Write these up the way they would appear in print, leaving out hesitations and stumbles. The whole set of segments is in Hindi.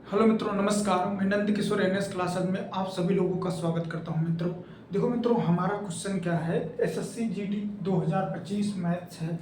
हेलो मित्रों, नमस्कार। मैं नंद किशोर एनएस क्लासेस में आप सभी लोगों का स्वागत करता हूं। मित्रों देखो, मित्रों हमारा क्वेश्चन क्या है, एसएससी जीडी 2025 मैथ्स है।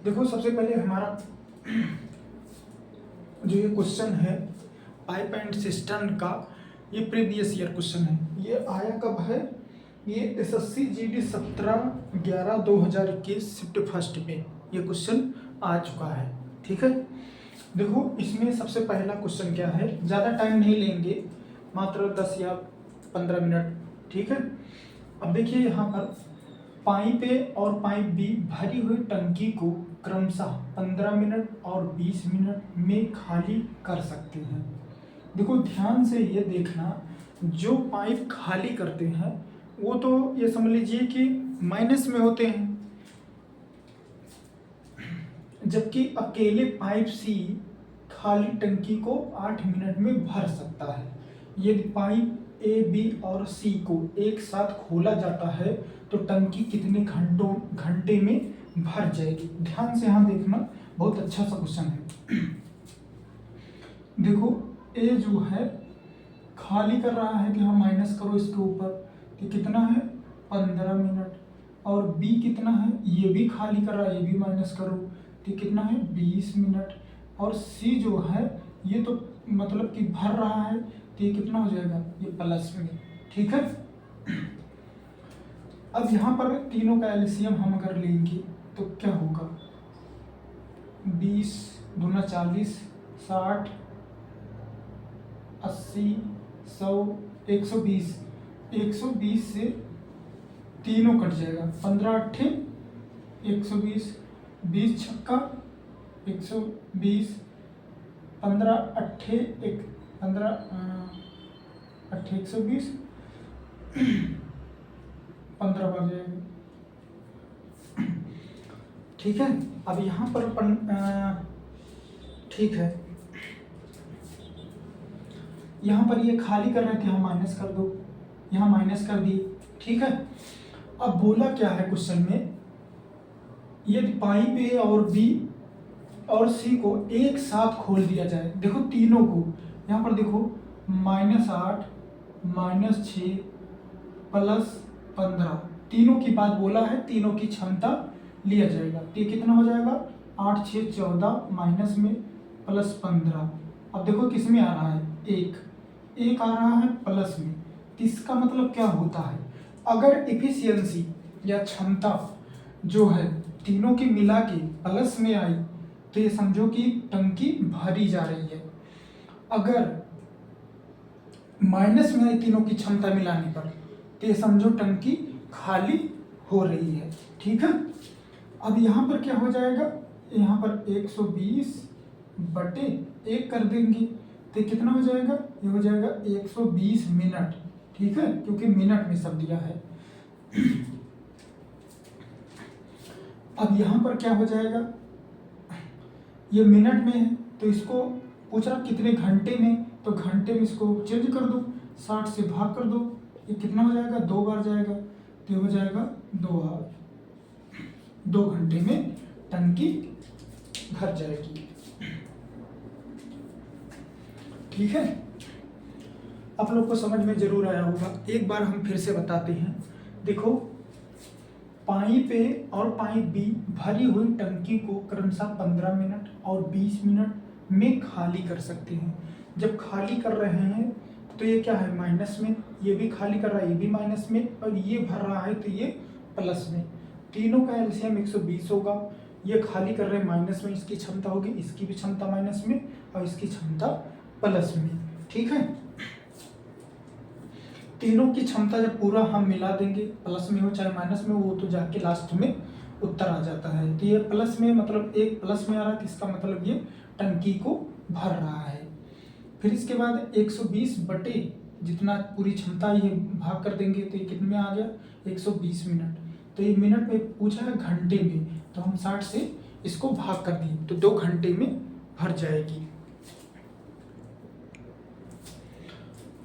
देखो, सबसे पहले हमारा जो ये क्वेश्चन है पाइप एंड सिस्टम का, ये प्रीवियस ईयर क्वेश्चन है। ये आया कब है? ये एसएससी जीडी 17/11/2021 शिफ्ट फर्स्ट पे ये क्वेश्चन आ चुका है। ठीक है, देखो इसमें सबसे पहला क्वेश्चन क्या है, ज़्यादा टाइम नहीं लेंगे, मात्र 10 या 15 मिनट। ठीक है, अब देखिए यहाँ पर पाइप ए और पाइप बी भरी हुई टंकी को क्रमशः 15 मिनट और 20 मिनट में खाली कर सकते हैं। देखो ध्यान से ये देखना, जो पाइप खाली करते हैं वो तो ये समझ लीजिए कि माइनस में होते हैं, जबकि अकेले पाइप सी खाली टंकी को 8 मिनट में भर सकता है। यदि पाइप ए बी और सी को एक साथ खोला जाता है तो टंकी कितने घंटे में भर जाएगी? ध्यान से यहाँ देखना, बहुत अच्छा सा क्वेश्चन है। देखो ए जो है खाली कर रहा है कि हम माइनस करो इसके ऊपर, कि कितना है 15 मिनट, और बी कितना है, ये भी खाली कर रहा है, ये भी माइनस करो तो कितना है 20 मिनट, और सी जो है ये तो मतलब कि भर रहा है तो ये कितना हो जाएगा, ये प्लस में। ठीक है, अब यहाँ पर तीनों का एलसीएम हम अगर लेंगे तो क्या होगा, 20 दूना 40, 60, 80, 100, 120, 120 से तीनों कट जाएगा, 15 अट्ठे 120, 20 छक्का 120, 15 अट्ठे 120, 15 बार जाएगा। ठीक है, अब यहाँ पर ठीक है, यहाँ पर ये खाली कर रहे थे, हम माइनस कर दो, यहाँ माइनस कर दिए। ठीक है, अब बोला क्या है क्वेश्चन में, यदि पाइप ए और बी और सी को एक साथ खोल दिया जाए, देखो तीनों को, यहाँ पर देखो -8, -6 +15, तीनों की बात बोला है, तीनों की क्षमता लिया जाएगा तो ये कितना हो जाएगा, 8 6 14 माइनस में +15। अब देखो किस में आ रहा है, एक आ रहा है प्लस में, तो इसका मतलब क्या होता है, अगर इफिशियंसी या क्षमता जो है तीनों की मिला के प्लस में आई तो ये समझो कि टंकी भरी जा रही है। अगर माइनस में आई तीनों की क्षमता मिलाने पर तो ये समझो टंकी खाली हो रही है। ठीक है, अब यहाँ पर क्या हो जाएगा, यहाँ पर 120/1 कर देंगे तो कितना हो जाएगा, ये हो जाएगा 120 मिनट। ठीक है, क्योंकि मिनट में सब दिया है। अब यहाँ पर क्या हो जाएगा, ये मिनट में है तो इसको पूछ रहा कितने घंटे में, तो घंटे में इसको चेंज कर दो, 60 से भाग कर दो, ये कितना हो जाएगा, 2 बार जाएगा तो ये हो जाएगा 2 बार, 2 घंटे में टंकी भर जाएगी। ठीक है, आप लोग को समझ में जरूर आया होगा, एक बार हम फिर से बताते हैं। देखो पाइप ए और पाइप बी भरी हुई टंकी को क्रमशः 15 मिनट और 20 मिनट में खाली कर सकते हैं। जब खाली कर रहे हैं तो ये क्या है, माइनस में, ये भी खाली कर रहा है, ये भी माइनस में, और ये भर रहा है तो ये प्लस में। तीनों का एलसीएम 120 होगा। ये खाली कर रहे हैं माइनस में, इसकी क्षमता होगी, इसकी भी क्षमता माइनस में और इसकी क्षमता प्लस में। ठीक है, तीनों की क्षमता जब पूरा हम मिला देंगे, प्लस में हो चाहे माइनस में, वो तो जाके लास्ट में उत्तर आ जाता है। तो ये प्लस में मतलब एक प्लस में आ रहा है, तो इसका मतलब ये टंकी को भर रहा है। फिर इसके बाद 120 जितना पूरी क्षमता ये भाग कर देंगे तो ये कितने में आ गया, 120 मिनट। तो ये मिनट में पूछा है घंटे में, तो हम 60 से इसको भाग कर दिए तो 2 घंटे में भर जाएगी।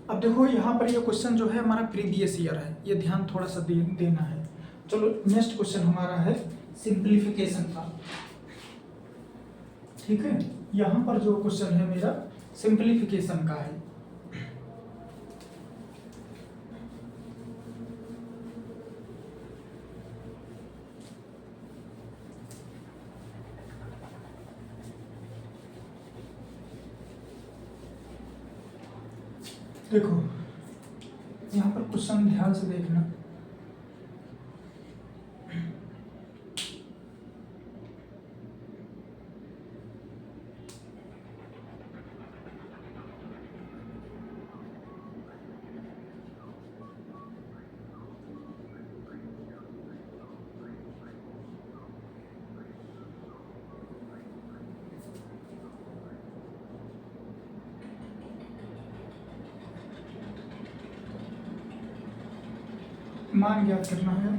अब देखो यहाँ पर ये क्वेश्चन जो है हमारा प्रीवियस ईयर है, ये ध्यान थोड़ा सा देना है। चलो नेक्स्ट क्वेश्चन हमारा है सिंप्लीफिकेशन का। ठीक है, यहाँ पर जो क्वेश्चन है मेरा सिंप्लीफिकेशन का है। देखो यहाँ पर क्वेश्चन ध्यान से देखना। मान ज्ञात करना है।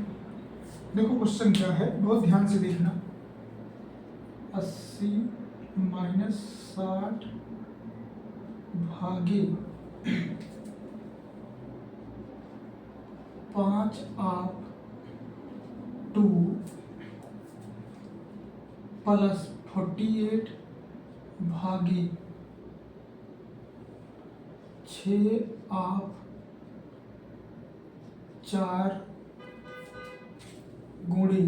देखो क्वेश्चन क्या है, बहुत ध्यान से देखना। 80 माइनस 60 भागे 5 आप 2 प्लस 48 भागे 6 आप 4 गुणे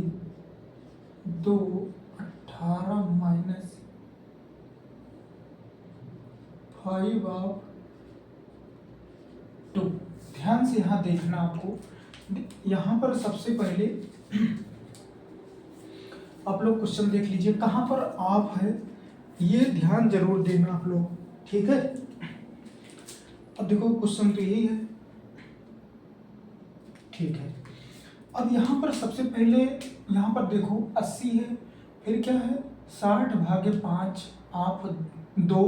2 18 माइनस 5 आप 2। ध्यान से यहाँ देखना आपको। यहाँ पर सबसे पहले आप लोग क्वेश्चन देख लीजिए, कहाँ पर आप है ये ध्यान जरूर देना आप लोग, ठीक है। अब देखो क्वेश्चन तो यही है, ठीक है। अब यहाँ पर सबसे पहले यहाँ पर देखो 80 है, फिर क्या है 60 भागे 5 आप 2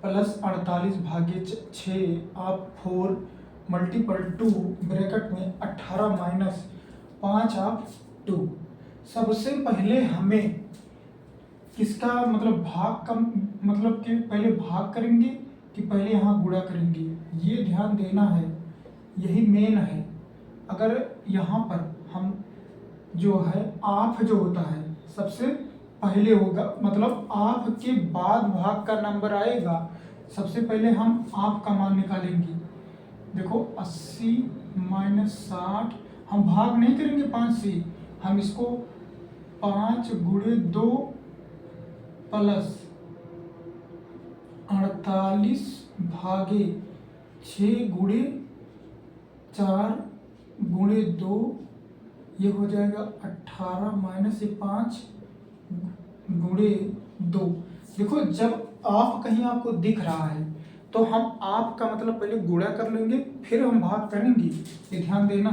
प्लस 48 भागे 6 आप 4 मल्टीपल 2 ब्रैकेट में 18 माइनस 5 आप 2। सबसे पहले हमें किसका मतलब भाग का मतलब कि पहले भाग करेंगे कि पहले यहाँ गुणा करेंगे, ये ध्यान देना है, यही मेन है। अगर यहाँ पर हम जो है आप जो होता है सबसे पहले होगा, मतलब आप के बाद भाग का नंबर आएगा, सबसे पहले हम आप का मान निकालेंगे। देखो 80 माइनस 60 हम भाग नहीं करेंगे 5 से, हम इसको 5 गुणे 2 प्लस 48 भागे 6 गुणे 4 गुणे 2, ये हो जाएगा 18 माइनस 5 गुणे 2। देखो जब आप कहीं आपको दिख रहा है तो हम आप का मतलब पहले गुणा कर लेंगे फिर हम भाग करेंगे, ये ध्यान देना।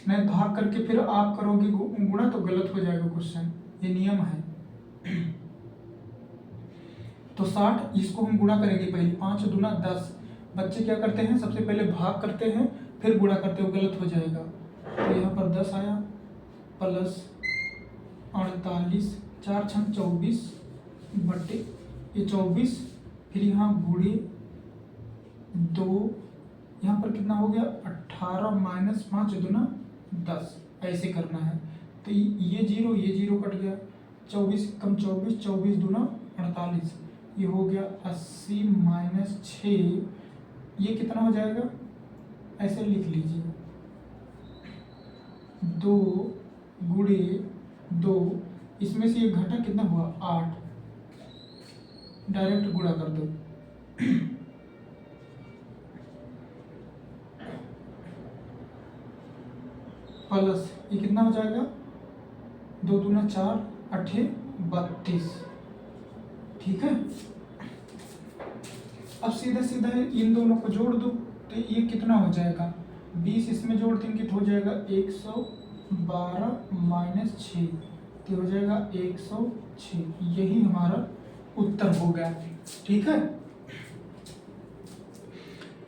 नहीं भाग करके फिर आप करोगे गुणा तो गलत हो जाएगा क्वेश्चन, ये नियम है। तो 60 इसको हम गुणा करेंगे पहले, 5 दूना 10। बच्चे क्या करते हैं सबसे पहले भाग करते हैं फिर गुणा करते हो, गलत हो जाएगा। तो यहाँ पर 10 आया प्लस 48 4 छंग 24 बट्टे ये 24, फिर यहाँ गुणे 2, यहाँ पर कितना हो गया 18 माइनस 5 दूना 10, ऐसे करना है। तो ये जीरो कट गया, 24 कम 24 24 दूना 48, ये हो गया 80 माइनस 6, ये कितना हो जाएगा ऐसे लिख लीजिए 2 गुणे 2, इसमें से ये घटा कितना हुआ 8, डायरेक्ट गुणा कर दो। प्लस ये कितना हो जाएगा 2 दूना 4 8 32, ठीक है। अब सीधा सीधा इन दोनों को जोड़ दो, तो ये कितना हो जाएगा 20, इसमें जोड़ देंगे तो हो जाएगा 112 माइनस 6, तो हो जाएगा 106। यही हमारा उत्तर हो गया, ठीक है।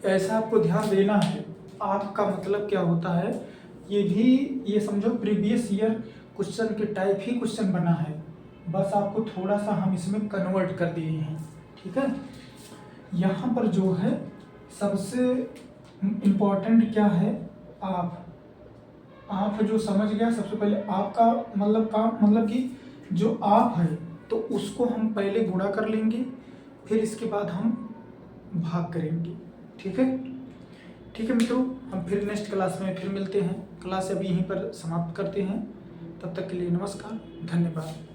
ऐसा आपको ध्यान देना है, आपका मतलब क्या होता है, ये भी ये समझो प्रीवियस ईयर क्वेश्चन के टाइप ही क्वेश्चन बना है, बस आपको थोड़ा सा हम इसमें कन्वर्ट कर दिए हैं, ठीक है। यहाँ पर जो है सबसे इम्पोर्टेंट क्या है, आप जो समझ गया सबसे पहले आपका मतलब कि जो आप है तो उसको हम पहले गुणा कर लेंगे, फिर इसके बाद हम भाग करेंगे। ठीक है, ठीक है मित्रों, हम फिर नेक्स्ट क्लास में फिर मिलते हैं। क्लास अभी यहीं पर समाप्त करते हैं। तब तक के लिए नमस्कार, धन्यवाद।